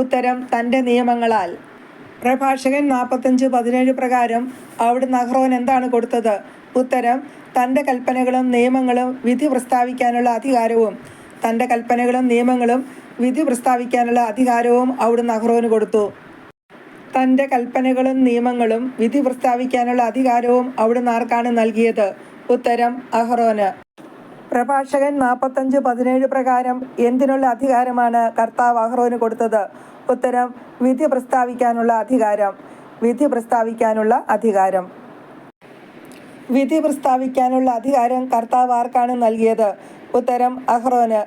ഉത്തരം തൻ്റെ നിയമങ്ങളാൽ. പ്രഭാഷകൻ 45:17 പ്രകാരം അവിടുന്ന് അഹ്റോൻ എന്താണ് കൊടുത്തത്? ഉത്തരം: തൻ്റെ കൽപ്പനകളും നിയമങ്ങളും വിധി പ്രസ്താവിക്കാനുള്ള അധികാരവും. തൻ്റെ കൽപ്പനകളും നിയമങ്ങളും വിധി പ്രസ്താവിക്കാനുള്ള അധികാരവും അവിടുന്ന് അഹ്റോന് കൊടുത്തു. തൻ്റെ കൽപ്പനകളും നിയമങ്ങളും വിധി പ്രസ്താവിക്കാനുള്ള അധികാരവും അവിടുന്ന് ആർക്കാണ് നൽകിയത്? ഉത്തരം: അഹ്റോന്. പ്രഭാഷകൻ 45:17 പ്രകാരം എന്തിനുള്ള അധികാരമാണ് കർത്താവ് അഹ്റോന് കൊടുത്തത്? ഉത്തരം: വിധി പ്രസ്താവിക്കാനുള്ള അധികാരം. വിധി പ്രസ്താവിക്കാനുള്ള അധികാരം. വിധി പ്രസ്താവിക്കാനുള്ള അധികാരം കർത്താവ് ആർക്കാണ് നൽകിയത്? ഉത്തരം: അഹ്റോന്.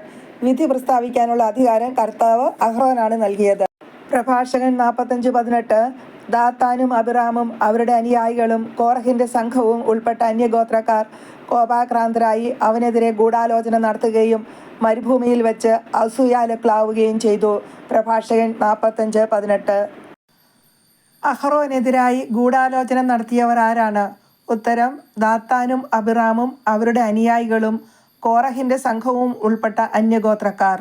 വിധി പ്രസ്താവിക്കാനുള്ള അധികാരം കർത്താവ് അഹ്റോനാണ് നൽകിയത്. പ്രഭാഷകൻ 45:18 ദാത്താനും അബിറാമും അവരുടെ അനുയായികളും കോറഹിൻ്റെ സംഘവും ഉൾപ്പെട്ട അന്യഗോത്രക്കാർ കോപാക്രാന്തരായി അവനെതിരെ ഗൂഢാലോചന നടത്തുകയും മരുഭൂമിയിൽ വെച്ച് അസൂയാലുക്കളാവുകയും ചെയ്തു. പ്രഭാഷകൻ 45:18 അഹ്റോനെതിരായി ഗൂഢാലോചന നടത്തിയവർ ആരാണ്? ഉത്തരം: ദാത്താനും അബിറാമും അവരുടെ അനുയായികളും കോറഹിൻ്റെ സംഘവും ഉൾപ്പെട്ട അന്യഗോത്രക്കാർ.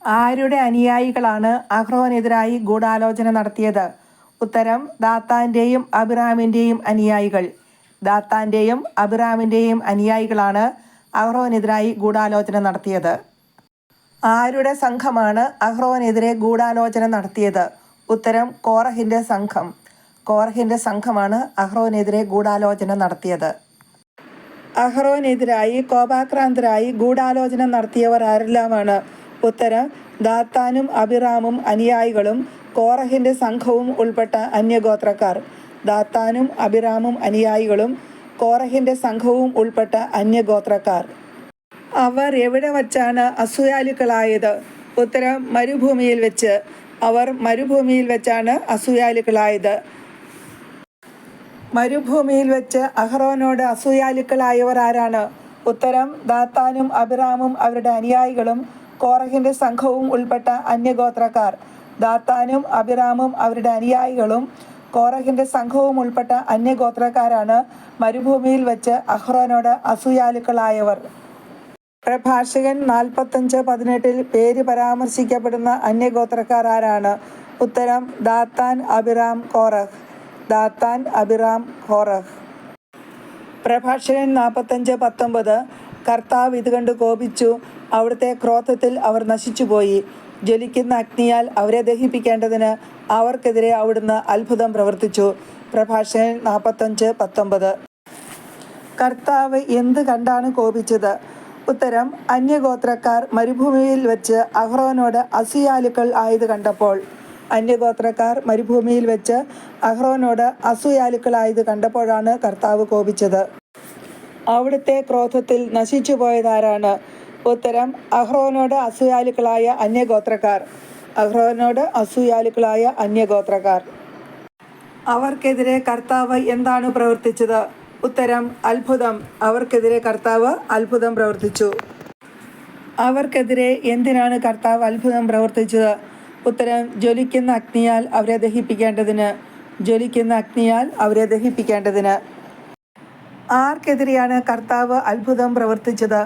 ആരുടെ അനുയായികളാണ് അഹ്റോനെതിരായി ഗൂഢാലോചന നടത്തിയത്? ഉത്തരം: ദാത്താൻ്റെയും അബിറാമിൻ്റെയും അനുയായികൾ. ദാത്താൻ്റെയും അബിറാമിൻ്റെയും അനുയായികളാണ് അഹ്റോനെതിരായി ഗൂഢാലോചന നടത്തിയത്. ആരുടെ സംഘമാണ് അഹ്റോനെതിരെ ഗൂഢാലോചന നടത്തിയത്? ഉത്തരം: കോറഹിൻ്റെ സംഘം. കോറഹിൻ്റെ സംഘമാണ് അഹ്റോനെതിരെ ഗൂഢാലോചന നടത്തിയത്. അഹ്റോനെതിരായി കോപാക്രാന്തരായി ഗൂഢാലോചന നടത്തിയവർ ആരെല്ലാമാണ്? ഉത്തരം: ദാത്താനും അബിറാമും അനുയായികളും കോറഹിൻ്റെ സംഘവും ഉൾപ്പെട്ട അന്യഗോത്രക്കാർ. ദാത്താനും അബിറാമും അനുയായികളും കോറഹിൻ്റെ സംഘവും ഉൾപ്പെട്ട അന്യഗോത്രക്കാർ. അവർ എവിടെ വച്ചാണ് അസൂയാലുക്കളായത്? ഉത്തരം: മരുഭൂമിയിൽ വെച്ച്. അവർ മരുഭൂമിയിൽ വെച്ചാണ് അസൂയാലുക്കളായത്. മരുഭൂമിയിൽ വെച്ച് അഹ്റോനോട് അസൂയാലുക്കളായവർ ആരാണ്? ഉത്തരം: ദാത്താനും അബിറാമും അവരുടെ അനുയായികളും കോറഹിൻ്റെ സംഘവും ഉൾപ്പെട്ട അന്യഗോത്രക്കാർ. ദാത്താനും അബിറാമും അവരുടെ അനുയായികളും കോറഹിൻ്റെ സംഘവും ഉൾപ്പെട്ട അന്യഗോത്രക്കാരാണ് മരുഭൂമിയിൽ വെച്ച് അഹ്റോനോട് അസൂയാലുക്കളായവർ. പ്രഭാഷകൻ 45:18 പേര് പരാമർശിക്കപ്പെടുന്ന അന്യഗോത്രക്കാർ ആരാണ്? ഉത്തരം: ദാത്താൻ, അബിറാം, കോറഹ്. ദാത്താൻ, അബിറാം, കോറഹ്. പ്രഭാഷകൻ 45:19 കർത്താവ് ഇത് കണ്ട് കോപിച്ചു. അവിടുത്തെ ക്രോധത്തിൽ അവർ നശിച്ചുപോയി. ജ്വലിക്കുന്ന അഗ്നിയാൽ അവരെ ദഹിപ്പിക്കേണ്ടതിന് അവർക്കെതിരെ അവിടുന്ന് അത്ഭുതം പ്രവർത്തിച്ചു. പ്രഭാഷകൻ 45:19 കർത്താവ് എന്ത് കണ്ടാണ് കോപിച്ചത്? ഉത്തരം: അന്യഗോത്രക്കാർ മരുഭൂമിയിൽ വെച്ച് അഹ്റോനോട് അസൂയാലുക്കൾ ആയത് കണ്ടപ്പോൾ. അന്യഗോത്രക്കാർ മരുഭൂമിയിൽ വെച്ച് അഹ്റോനോട് അസൂയാലുക്കളായത് കണ്ടപ്പോഴാണ് കർത്താവ് കോപിച്ചത്. അവിടുത്തെ ക്രോധത്തിൽ നശിച്ചുപോയതാരാണ്? ഉത്തരം: അഹ്റോനോട് അസൂയാലുക്കളായ അന്യഗോത്രക്കാർ. അഹ്റോനോട് അസൂയാലുക്കളായ അന്യഗോത്രക്കാർ. അവർക്കെതിരെ കർത്താവ് എന്താണ് പ്രവർത്തിച്ചത്? ഉത്തരം: അത്ഭുതം. അവർക്കെതിരെ കർത്താവ് അത്ഭുതം പ്രവർത്തിച്ചു. അവർക്കെതിരെ എന്തിനാണ് കർത്താവ് അത്ഭുതം പ്രവർത്തിച്ചത്? ഉത്തരം: ജ്വലിക്കുന്ന അഗ്നിയാൽ അവരെ ദഹിപ്പിക്കേണ്ടതിന്. ജ്വലിക്കുന്ന അഗ്നിയാൽ അവരെ ദഹിപ്പിക്കേണ്ടതിന്. ആർക്കെതിരെയാണ് കർത്താവ് അത്ഭുതം പ്രവർത്തിച്ചത്?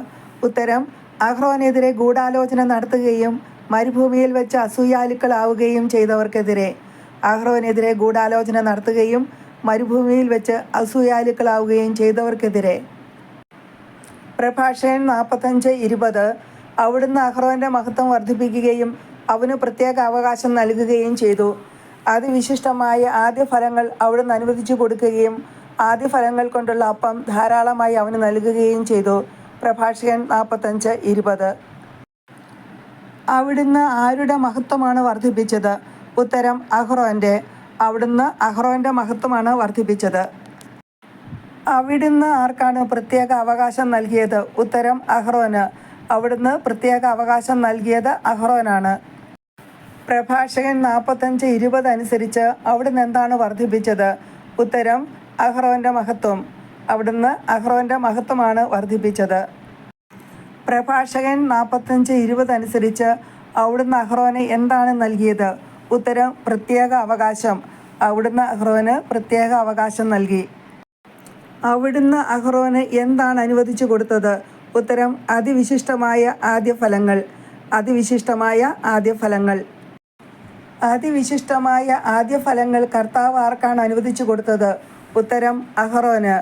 ഉത്തരം: അഹ്റോനെതിരെ ഗൂഢാലോചന നടത്തുകയും മരുഭൂമിയിൽ വെച്ച് അസൂയാലുക്കളാവുകയും ചെയ്തവർക്കെതിരെ. അഹ്റോനെതിരെ ഗൂഢാലോചന നടത്തുകയും മരുഭൂമിയിൽ വെച്ച് അസൂയാലുക്കളാവുകയും ചെയ്തവർക്കെതിരെ. പ്രഭാഷകൻ 45:20 അവിടുന്ന് അഹ്റോൻ്റെ മഹത്വം വർദ്ധിപ്പിക്കുകയും അവന് പ്രത്യേക അവകാശം നൽകുകയും ചെയ്തു. അതിവിശിഷ്ടമായ ആദ്യഫലങ്ങൾ അവിടുന്ന് അനുവദിച്ചു കൊടുക്കുകയും ആദ്യഫലങ്ങൾ കൊണ്ടുള്ള അപ്പം ധാരാളമായി അവന് നൽകുകയും ചെയ്തു. പ്രഭാഷകൻ 45:20 അവിടുന്ന് ആരുടെ മഹത്വമാണ് വർദ്ധിപ്പിച്ചത്? ഉത്തരം: അഹ്റോൻ്റെ. അവിടുന്ന് അഹ്റോൻ്റെ മഹത്വമാണ് വർദ്ധിപ്പിച്ചത്. അവിടുന്ന് ആർക്കാണ് പ്രത്യേക അവകാശം നൽകിയത്? ഉത്തരം: അഹ്റോന്. അവിടുന്ന് പ്രത്യേക അവകാശം നൽകിയത് അഹ്റോനാണ്. പ്രഭാഷകൻ 45:20 അനുസരിച്ച് അവിടുന്ന് എന്താണ് വർദ്ധിപ്പിച്ചത്? ഉത്തരം: അഹ്റോൻ്റെ മഹത്വം. അവിടുന്ന് അഹ്റോൻ്റെ മഹത്വമാണ് വർദ്ധിപ്പിച്ചത്. പ്രഭാഷകൻ 45:20 അനുസരിച്ച് അവിടുന്ന് അഹ്റോന് എന്താണ് നൽകിയത്? ഉത്തരം: പ്രത്യേക അവകാശം. അവിടുന്ന് അഹ്റോന് പ്രത്യേക അവകാശം നൽകി. അവിടുന്ന് അഹ്റോന് എന്താണ് അനുവദിച്ചു കൊടുത്തത്? ഉത്തരം: അതിവിശിഷ്ടമായ ആദ്യഫലങ്ങൾ. അതിവിശിഷ്ടമായ ആദ്യഫലങ്ങൾ. അതിവിശിഷ്ടമായ ആദ്യ ഫലങ്ങൾ കർത്താവ് ആർക്കാണ് അനുവദിച്ചു കൊടുത്തത്? ഉത്തരം അഹറോന്.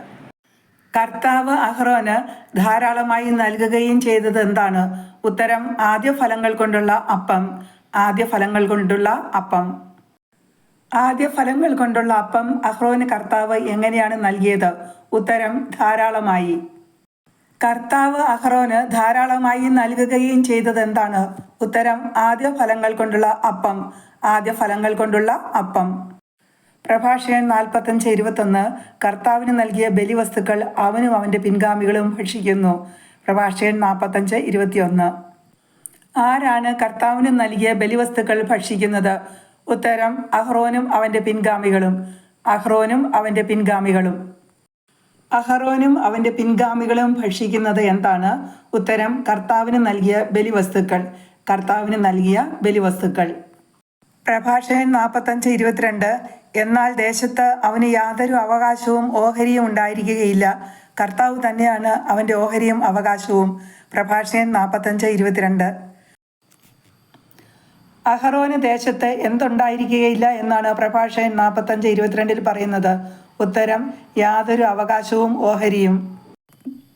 കർത്താവ് അഹറോന് ധാരാളമായി നൽകുകയും ചെയ്തത് എന്താണ്? ഉത്തരം ആദ്യ ഫലങ്ങൾ കൊണ്ടുള്ള അപ്പം. ആദ്യ ഫലങ്ങൾ കൊണ്ടുള്ള അപ്പം. ആദ്യ ഫലങ്ങൾ കൊണ്ടുള്ള അപ്പം അഹ്റോന് കർത്താവ് എങ്ങനെയാണ് നൽകിയത്? ഉത്തരം ധാരാളമായി. കർത്താവ് അഹ്റോന് ധാരാളമായി നൽകുകയും ചെയ്തത് എന്താണ്? ഉത്തരം ആദ്യ ഫലങ്ങൾ കൊണ്ടുള്ള അപ്പം. ആദ്യ ഫലങ്ങൾ കൊണ്ടുള്ള അപ്പം. പ്രഭാഷകൻ 45:21 കർത്താവിന് നൽകിയ ബലിവസ്തുക്കൾ അവനും അവൻ്റെ പിൻഗാമികളും ഭക്ഷിക്കുന്നു. പ്രഭാഷകൻ 45:21. ആരാണ് കർത്താവിന് നൽകിയ ബലിവസ്തുക്കൾ ഭക്ഷിക്കുന്നത്? ഉത്തരം അഹ്റോനും അവൻ്റെ പിൻഗാമികളും. അഹ്റോനും അവൻ്റെ പിൻഗാമികളും. അഹ്റോനും അവൻ്റെ പിൻഗാമികളും ഭക്ഷിക്കുന്നത് എന്താണ്? ഉത്തരം കർത്താവിന് നൽകിയ ബലിവസ്തുക്കൾ. കർത്താവിന് നൽകിയ ബലിവസ്തുക്കൾ. പ്രഭാഷകൻ 45:22 എന്നാൽ ദേശത്ത് അവന് യാതൊരു അവകാശവും ഓഹരിയും ഉണ്ടായിരിക്കുകയില്ല. കർത്താവ് തന്നെയാണ് അവൻ്റെ ഓഹരിയും അവകാശവും. പ്രഭാഷകൻ 45:22. അഹ്റോന് ദേശത്ത് എന്തുണ്ടായിരിക്കുകയില്ല എന്നാണ് പ്രഭാഷകൻ 45:22 പറയുന്നത്? ഉത്തരം യാതൊരു അവകാശവും ഓഹരിയും.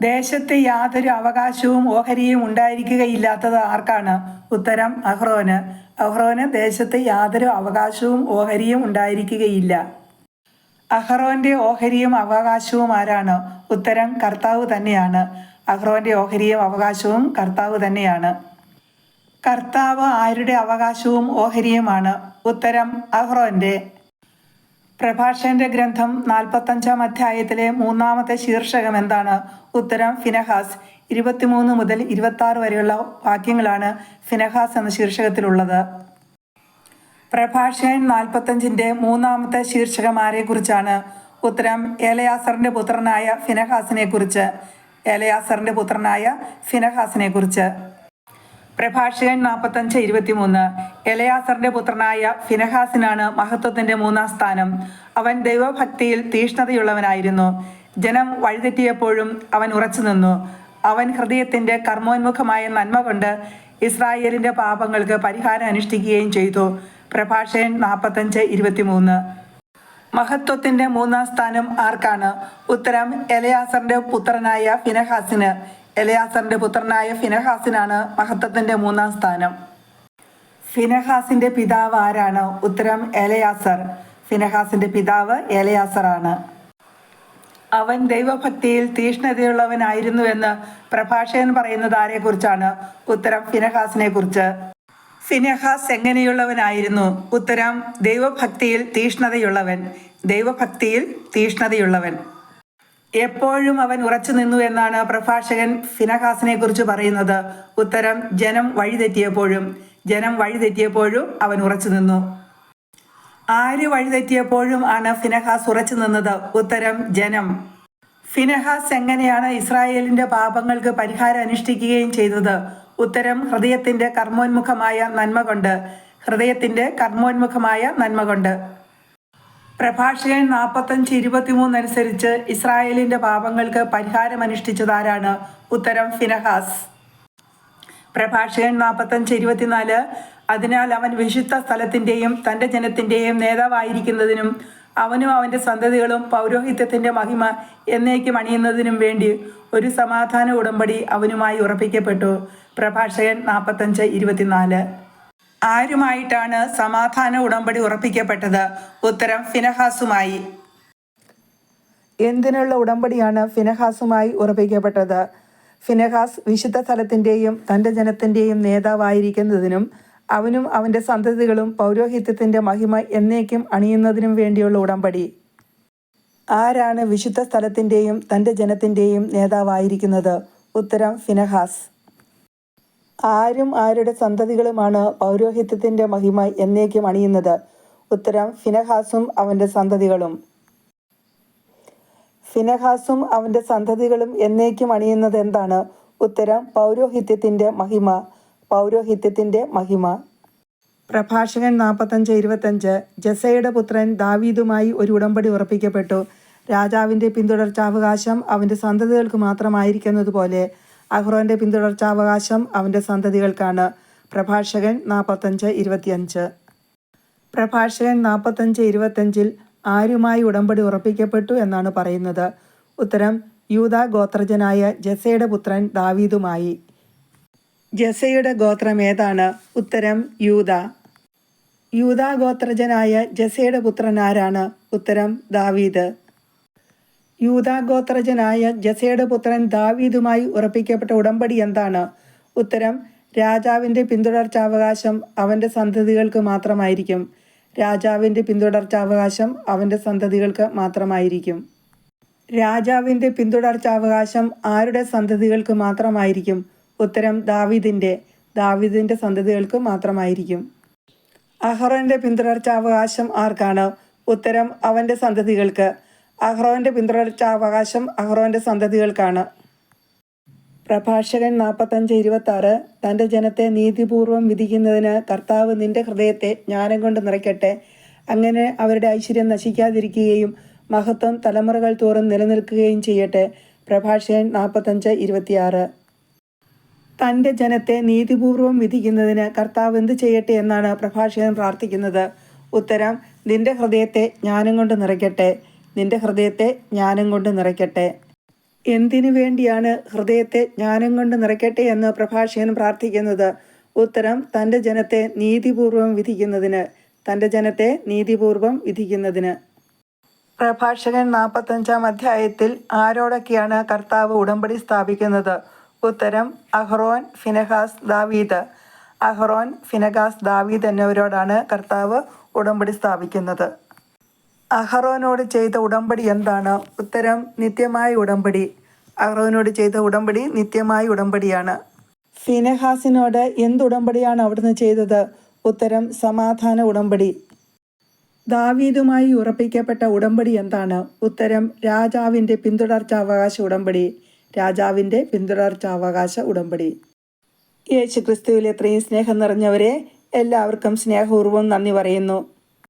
ദേശത്ത് യാതൊരു അവകാശവും ഓഹരിയും ഉണ്ടായിരിക്കുകയില്ലാത്തത് ആർക്കാണ്? ഉത്തരം അഹ്റോന്. അഹ്റോന് ദേശത്ത് യാതൊരു അവകാശവും ഓഹരിയും ഉണ്ടായിരിക്കുകയില്ല. അഹ്റോന്റെ ഓഹരിയും അവകാശവും ആരാണ്? ഉത്തരം കർത്താവ് തന്നെയാണ്. അഹ്റോന്റെ ഓഹരിയും അവകാശവും കർത്താവ് തന്നെയാണ്. കർത്താവ് ആരുടെ അവകാശവും ഓഹരിയുമാണ്? ഉത്തരം അഹ്റോന്റെ. പ്രഭാഷകന്റെ ഗ്രന്ഥം 45-ാം അധ്യായത്തിലെ 3-ാമത്തെ ശീർഷകം എന്താണ്? ഉത്തരം ഫിനെഹാസ്. 23 മുതൽ 26 വരെയുള്ള വാക്യങ്ങളാണ് ഫിനെഹാസ് എന്ന ശീർഷകത്തിലുള്ളത്. പ്രഭാഷകൻ 45-ന്റെ 3-ാമത്തെ ശീർഷകം ആരെക്കുറിച്ചാണ്? ഉത്തരം എലയാസറിന്റെ പുത്രനായ ഫിനെഹാസിനെ കുറിച്ച്. എലയാസറിന്റെ പുത്രനായ ഫിനെഹാസിനെ കുറിച്ച്. പ്രഭാഷകൻ 45:23 എലയാസറിന്റെ പുത്രനായ ഫിനെഹാസിനാണ് മഹത്വത്തിന്റെ 3-ാം സ്ഥാനം. അവൻ ദൈവഭക്തിയിൽ തീഷ്ണതയുള്ളവനായിരുന്നു. ജനം വഴിതെറ്റിയപ്പോഴും അവൻ ഉറച്ചു നിന്നു. അവൻ ഹൃദയത്തിന്റെ കർമ്മോന്മുഖമായ നന്മ കൊണ്ട് ഇസ്രായേലിന്റെ പാപങ്ങൾക്ക് പരിഹാരം അനുഷ്ഠിക്കുകയും ചെയ്തു. പ്രഭാഷകൻ 45:23. മഹത്വത്തിന്റെ 3-ാം സ്ഥാനം ആർക്കാണ്? ഉത്തരം എലയാസറിന്റെ പുത്രനായ ഫിനെഹാസിന്. എലയാസറിന്റെ പുത്രനായ ഫിനെഹാസിനാണ് മഹത്വത്തിന്റെ 3-ാം സ്ഥാനം. ഫിനെഹാസിന്റെ പിതാവ് ആരാണ്? ഉത്തരം എലയാസർ. ഫിനെഹാസിന്റെ പിതാവ് എലയാസറാണ്. അവൻ ദൈവഭക്തിയിൽ തീഷ്ണതയുള്ളവനായിരുന്നുവെന്ന് പ്രഭാഷകൻ പറയുന്നത് ആരെക്കുറിച്ചാണ്? ഉത്തരം ഫിനെഹാസിനെ കുറിച്ച്. ഫിനെഹാസ് എങ്ങനെയുള്ളവനായിരുന്നു? ഉത്തരം ദൈവഭക്തിയിൽ തീഷ്ണതയുള്ളവൻ. ദൈവഭക്തിയിൽ തീഷ്ണതയുള്ളവൻ. എപ്പോഴും അവൻ ഉറച്ചു നിന്നു എന്നാണ് പ്രഭാഷകൻ ഫിനെഹാസിനെ കുറിച്ച് പറയുന്നത്? ഉത്തരം ജനം വഴിതെറ്റിയപ്പോഴും. ജനം വഴിതെറ്റിയപ്പോഴും അവൻ ഉറച്ചു നിന്നു. ആര് വഴിതെറ്റിയപ്പോഴും ആണ് ഫിനെഹാസ് ഉറച്ചു നിന്നത്? ഉത്തരം ജനം. ഫിനെഹാസ് എങ്ങനെയാണ് ഇസ്രായേലിന്റെ പാപങ്ങൾക്ക് പരിഹാരം അനുഷ്ഠിക്കുകയും ചെയ്തത്? ഉത്തരം ഹൃദയത്തിന്റെ കർമ്മോന്മുഖമായ നന്മ കൊണ്ട്. ഹൃദയത്തിന്റെ കർമ്മോന്മുഖമായ നന്മ കൊണ്ട്. പ്രഭാഷകൻ 45:23 അനുസരിച്ച് ഇസ്രായേലിന്റെ പാപങ്ങൾക്ക് പരിഹാരം അനുഷ്ഠിച്ചതാരാണ്? ഉത്തരം ഫിനെഹാസ്. പ്രഭാഷകൻ 45:24 അതിനാൽ അവൻ വിശുദ്ധ സ്ഥലത്തിന്റെയും തൻ്റെ ജനത്തിന്റെയും നേതാവായിരിക്കുന്നതിനും അവനും അവൻ്റെ സന്തതികളും പൗരോഹിത്യത്തിന്റെ മഹിമ എന്നേക്കും അണിയുന്നതിനും വേണ്ടി ഒരു സമാധാന ഉടമ്പടി അവനുമായി ഉറപ്പിക്കപ്പെട്ടു. പ്രഭാഷകൻ 45:24. ആരുമായിട്ടാണ് സമാധാന ഉടമ്പടി ഉറപ്പിക്കപ്പെട്ടത്? ഉത്തരം ഫിനെഹാസുമായി. എന്തിനുള്ള ഉടമ്പടിയാണ് ഫിനെഹാസുമായി ഉറപ്പിക്കപ്പെട്ടത്? ഫിനെഹാസ് വിശുദ്ധ സ്ഥലത്തിന്റെയും തൻ്റെ ജനത്തിന്റെയും നേതാവായിരിക്കുന്നതിനും അവനും അവൻ്റെ സന്തതികളും പൗരോഹിത്യത്തിന്റെ മഹിമ എന്നേക്കും അണിയുന്നതിനും വേണ്ടിയുള്ള ഉടമ്പടി. ആരാണ് വിശുദ്ധ സ്ഥലത്തിന്റെയും തൻ്റെ ജനത്തിന്റെയും നേതാവായിരിക്കുന്നത്? ഉത്തരം ഫിനെഹാസ്. ആരും ആരുടെ സന്തതികളുമാണ് പൗരോഹിത്യത്തിന്റെ മഹിമ എന്നേക്കും അണിയുന്നത്? ഉത്തരം ഫിനെഹാസും അവൻ്റെ സന്തതികളും. ഫിനെഹാസും അവൻ്റെ സന്തതികളും എന്നേക്കും അണിയുന്നത് എന്താണ്? ഉത്തരം പൗരോഹിത്യത്തിന്റെ മഹിമ. പൗരോഹിത്യത്തിന്റെ മഹിമ. പ്രഭാഷകൻ 45:25 ജെസയുടെ പുത്രൻ ദാവീദുമായി ഒരു ഉടമ്പടി ഉറപ്പിക്കപ്പെട്ടു. രാജാവിന്റെ പിന്തുടർച്ചാവകാശം അവൻ്റെ സന്തതികൾക്ക് മാത്രമായിരിക്കുന്നതുപോലെ അഹ്റോന്റെ പിന്തുടർച്ചാവകാശം അവൻ്റെ സന്തതികൾക്കാണ്. പ്രഭാഷകൻ 45:25. പ്രഭാഷകൻ 45:25 ആരുമായി ഉടമ്പടി ഉറപ്പിക്കപ്പെട്ടു എന്നാണ് പറയുന്നത്? ഉത്തരം യൂദാ ഗോത്രജനായ ജെസയുടെ പുത്രൻ ദാവീദുമായി. ജെസയുടെ ഗോത്രം ഏതാണ്? ഉത്തരം യൂദാ. യൂദാ ഗോത്രജനായ ജെസയുടെ പുത്രൻ ആരാണ്? ഉത്തരം ദാവീദ്. യൂദാ ഗോത്രജനായ ജെസയുടെ പുത്രൻ ദാവീദുമായി ഉറപ്പിക്കപ്പെട്ട ഉടമ്പടി എന്താണ്? ഉത്തരം രാജാവിൻ്റെ പിന്തുടർച്ചാവകാശം അവൻ്റെ സന്തതികൾക്ക് മാത്രമായിരിക്കും. രാജാവിൻ്റെ പിന്തുടർച്ചാവകാശം അവൻ്റെ സന്തതികൾക്ക് മാത്രമായിരിക്കും. രാജാവിൻ്റെ പിന്തുടർച്ചാവകാശം ആരുടെ സന്തതികൾക്ക് മാത്രമായിരിക്കും? ഉത്തരം ദാവീദിൻ്റെ സന്തതികൾക്ക് മാത്രമായിരിക്കും. അഹ്റോൻ്റെ പിന്തുടർച്ചാവകാശം ആർക്കാണ്? ഉത്തരം അവൻ്റെ സന്തതികൾക്ക്. അഹ്റോൻ്റെ പിന്തുടർച്ചാവകാശം അഹ്റോൻ്റെ സന്തതികൾക്കാണ്. പ്രഭാഷകൻ 45:26 തൻ്റെ ജനത്തെ നീതിപൂർവം വിധിക്കുന്നതിന് കർത്താവ് നിന്റെ ഹൃദയത്തെ ജ്ഞാനം കൊണ്ട് നിറയ്ക്കട്ടെ. അങ്ങനെ അവരുടെ ഐശ്വര്യം നശിക്കാതിരിക്കുകയും മഹത്വം തലമുറകൾ തോറും നിലനിൽക്കുകയും ചെയ്യട്ടെ. പ്രഭാഷകൻ 45:26. തൻ്റെ ജനത്തെ നീതിപൂർവം വിധിക്കുന്നതിന് കർത്താവ് എന്ത് ചെയ്യട്ടെ എന്നാണ് പ്രഭാഷകൻ പ്രാർത്ഥിക്കുന്നത്? ഉത്തരം നിന്റെ ഹൃദയത്തെ ജ്ഞാനം കൊണ്ട് നിറയ്ക്കട്ടെ. നിന്റെ ഹൃദയത്തെ ജ്ഞാനം കൊണ്ട് നിറയ്ക്കട്ടെ. എന്തിനു വേണ്ടിയാണ് ഹൃദയത്തെ ജ്ഞാനം കൊണ്ട് നിറയ്ക്കട്ടെ എന്ന് പ്രഭാഷകൻ പ്രാർത്ഥിക്കുന്നത്? ഉത്തരം തൻ്റെ ജനത്തെ നീതിപൂർവം വിധിക്കുന്നതിന്. തൻ്റെ ജനത്തെ നീതിപൂർവം വിധിക്കുന്നതിന്. പ്രഭാഷകൻ 45-ാം അധ്യായത്തിൽ ആരോടൊക്കെയാണ് കർത്താവ് ഉടമ്പടി സ്ഥാപിക്കുന്നത്? ഉത്തരം അഹ്റോൻ, ഫിനെഹാസ്, ദാവീദ്. അഹ്റോൻ, ഫിനെഹാസ്, ദാവീദ് എന്നിവരോടാണ് കർത്താവ് ഉടമ്പടി സ്ഥാപിക്കുന്നത്. അഹ്റോനോട് ചെയ്ത ഉടമ്പടി എന്താണ്? ഉത്തരം നിത്യമായ ഉടമ്പടി. അഹ്റോനോട് ചെയ്ത ഉടമ്പടി നിത്യമായ ഉടമ്പടിയാണ്. ഫിനെഹാസിനോട് എന്തുടമ്പടിയാണ് അവിടുന്ന് ചെയ്തത്? ഉത്തരം സമാധാന ഉടമ്പടി. ദാവീദുമായി ഉറപ്പിക്കപ്പെട്ട ഉടമ്പടി എന്താണ്? ഉത്തരം രാജാവിൻ്റെ പിന്തുടർച്ചാവകാശ ഉടമ്പടി. രാജാവിൻ്റെ പിന്തുടർച്ചാവകാശ ഉടമ്പടി. യേശുക്രിസ്തുവിൽ എത്രയും സ്നേഹം നിറഞ്ഞവരെ, എല്ലാവർക്കും സ്നേഹപൂർവ്വം നന്ദി പറയുന്നു.